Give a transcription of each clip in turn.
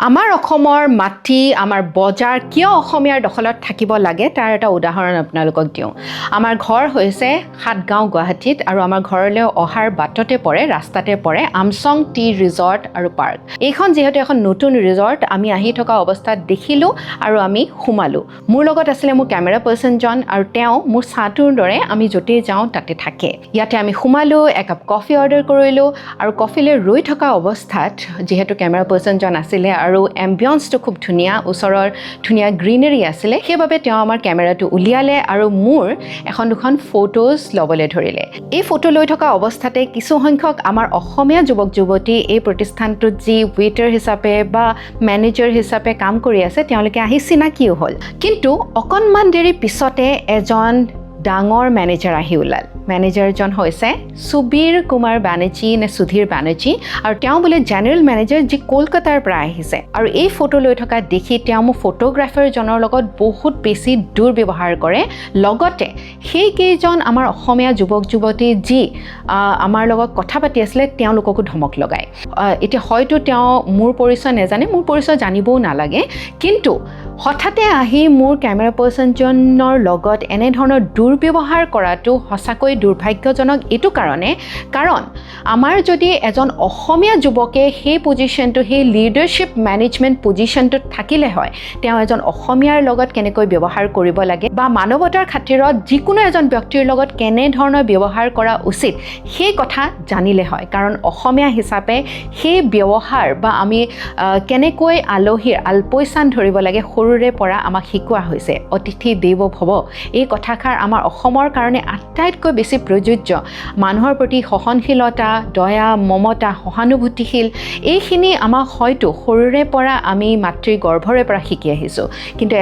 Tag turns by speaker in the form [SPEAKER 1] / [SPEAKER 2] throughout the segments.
[SPEAKER 1] আমাৰ অসমৰ মাটি আমাৰ বজাৰ কিয় অসমীয়াৰ দখলত থাকিব লাগে তাৰ এটা উদাহৰণ আপোনালোকক দিওঁ আমাৰ ঘৰ হৈছে সাতগাঁও গুৱাহাটীত আৰু আমাৰ ঘৰলৈ অহাৰ বাটতে পৰে ৰাস্তাতে পৰে আমচং টি ৰিজৰ্ট আৰু পাৰ্ক এইখন যেহেতু এখন নতুন ৰিজৰ্ট আমি আহি থকা অৱস্থাত দেখিলোঁ আৰু আমি সোমালোঁ মোৰ লগত আছিলে মোৰ কেমেৰা পাৰ্চনজন আৰু তেওঁ মোৰ চাহটোৰ দৰে আমি য'তেই যাওঁ তাতে থাকে ইয়াতে আমি সোমালোঁ একাপ কফি অৰ্ডাৰ কৰিলোঁ আৰু কফিলৈ ৰৈ থকা অৱস্থাত যেহেতু কেমেৰা পাৰ্চনজন আছিলে আৰু এম্বিয়েন্সটো খুব ধুনীয়া ওচৰৰ ধুনীয়া গ্ৰীনাৰী আছিলে সেইবাবে তেওঁ আমাৰ কেমেৰাটো উলিয়ালে আৰু মোৰ এখন দুখন ফটোজ ল'বলৈ ধৰিলে এই ফটো লৈ থকা অৱস্থাতে কিছু সংখ্যক আমাৰ অসমীয়া যুৱক যুৱতী এই প্ৰতিষ্ঠানটোত যি ৱেটাৰ হিচাপে বা মেনেজাৰ হিচাপে কাম কৰি আছে তেওঁলোকে আহি চিনাকিও হ'ল কিন্তু অকণমান দেৰি পিছতে এজন ডাঙৰ মেনেজাৰ আহি ওলাল মেনেজাৰজন হৈছে সুবীৰ কুমাৰ বানাৰ্জী নে সুধীৰ বানাৰ্জী আৰু তেওঁ বোলে জেনেৰেল মেনেজাৰ যি কলকাতাৰ পৰা আহিছে আৰু এই ফটো লৈ থকা দেখি তেওঁ মোক ফটোগ্ৰাফাৰজনৰ লগত বহুত বেছি দুৰ্ব্যৱহাৰ কৰে লগতে সেই কেইজন আমাৰ অসমীয়া যুৱক যুৱতী যি আমাৰ লগত কথা পাতি আছিলে তেওঁলোককো ধমক লগায় এতিয়া হয়তো তেওঁ মোৰ পৰিচয় নেজানে মোৰ পৰিচয় জানিবও নালাগে কিন্তু হঠাতে আহি মোৰ কেমেৰা পাৰ্চনজনৰ লগত এনেধৰণৰ দুৰ্ব্যৱহাৰ কৰাটো সঁচাকৈ দুৰ্ভাগ্যজনক এইটো কাৰণ আমাৰ যদি এজন অসমীয়া যুৱকে সেই পজিশ্যনটো সেই লিডাৰশ্বিপ মেনেজমেণ্ট পজিশ্যনটোত থাকিলে হয় তেওঁ এজন অসমীয়াৰ লগত কেনেকৈ ব্যৱহাৰ কৰিব লাগে বা মানৱতাৰ খাতিৰত যিকোনো এজন ব্যক্তিৰ লগত কেনেধৰণৰ ব্যৱহাৰ কৰা উচিত সেই কথা জানিলে হয় কাৰণ অসমীয়া হিচাপে সেই ব্যৱহাৰ বা আমি কেনেকৈ আলহীৰ আলপৈচান ধৰিব লাগে সৰুৰে পৰা আমাক শিকোৱা হৈছে অতিথি দেৱ ভৱ এই কথাষাৰ আমাৰ অসমৰ কাৰণে আটাইতকৈ বেছি প্ৰযোজ্য মানুহৰ প্ৰতি সহনশীলতা দয়া মমতা সহানুভূতিশীল এইখিনি আমাক হয়তো সৰুৰে পৰা আমি মাতৃ গৰ্ভৰে পৰা শিকি আহিছোঁ কিন্তু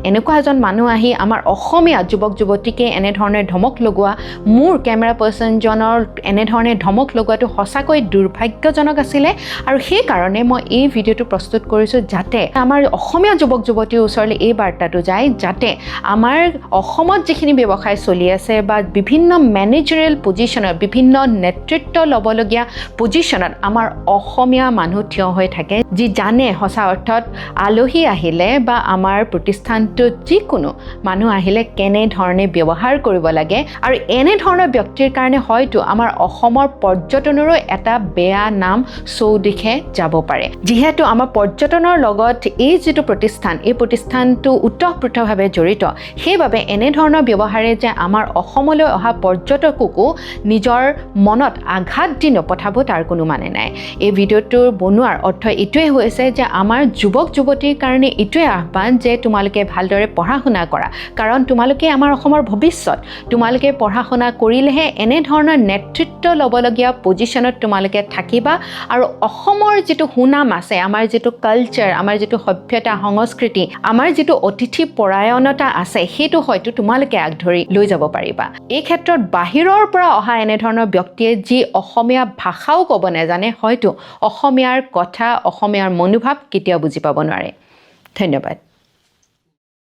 [SPEAKER 1] এনেকুৱা এজন মানুহ আহি আমাৰ অসমীয়া যুৱক যুৱতীকে এনেধৰণে ধমক লগোৱা মোৰ কেমেৰা পাৰ্চনজনৰ এনেধৰণে ধমক লগোৱাটো সঁচাকৈ দুৰ্ভাগ্যজনক আছিলে আৰু সেইকাৰণে মই এই ভিডিঅ'টো প্ৰস্তুত কৰিছোঁ যাতে আমাৰ অসমীয়া যুৱক যুৱতীৰ ওচৰলৈ এই বাৰ্তাটো যায় যাতে আমাৰ অসমত যিখিনি ব্যৱসায় চলি আছে বা বিভিন্ন মেনেজাৰেল পজিশ্যনত বিভিন্ন নেতৃত্ব ল'বলগীয়া পজিশ্যনত আমাৰ অসমীয়া মানুহ থিয় হৈ থাকে যি জানে সঁচা অৰ্থত আলহী আহিলে বা আমাৰ প্ৰতিষ্ঠানটোত যিকোনো মানুহ আহিলে কেনেধৰণে ব্যৱহাৰ কৰিব লাগে আৰু এনেধৰণৰ ব্যক্তিৰ কাৰণে হয়তো আমাৰ অসমৰ পৰ্যটনৰো এটা বেয়া নাম চৌদিশে যাব পাৰে যিহেতু আমাৰ পৰ্যটনৰ লগত এই যিটো প্ৰতিষ্ঠান এই প্ৰতিষ্ঠানটো ওতঃপ্ৰোতভাৱে জড়িত সেইবাবে এনেধৰণৰ ব্যৱহাৰে যে আমাৰ অসমলৈ অহা পৰ্যটককো নিজৰ মনত আঘাত দি নপঠাব তাৰ কোনো মানে নাই এই ভিডিঅ'টোৰ বনোৱাৰ অৰ্থ এইটোৱে হৈছে যে আমাৰ যুৱক যুৱতীৰ কাৰণে এইটোৱে আহ্বান যে তোমালোকে ভালদৰে পঢ়া শুনা কৰা কাৰণ তোমালোকে আমাৰ অসমৰ ভৱিষ্যত তোমালোকে পঢ়া শুনা কৰিলেহে এনেধৰণৰ নেতৃত্ব ল'বলগীয়া পজিশ্যনত তোমালোকে থাকিবা আৰু অসমৰ যিটো সুনাম আছে আমাৰ যিটো কালচাৰ আমাৰ যিটো সভ্যতা সংস্কৃতি আমাৰ যিটো অতিথি পৰায়ণতা আছে সেইটো হয়তো তোমালোকে আগধৰি লৈ যাব পাৰিবা এই ক্ষেত্ৰত বাহিৰৰ পৰা অহা এনেধৰণৰ ব্যক্তিয়ে যি অসমীয়া ভাষাও ক'ব নাজানে হয়তো অসমীয়াৰ কথা অসমীয়াৰ মনোভাৱ কেতিয়াও বুজি পাব নোৱাৰে ধন্যবাদ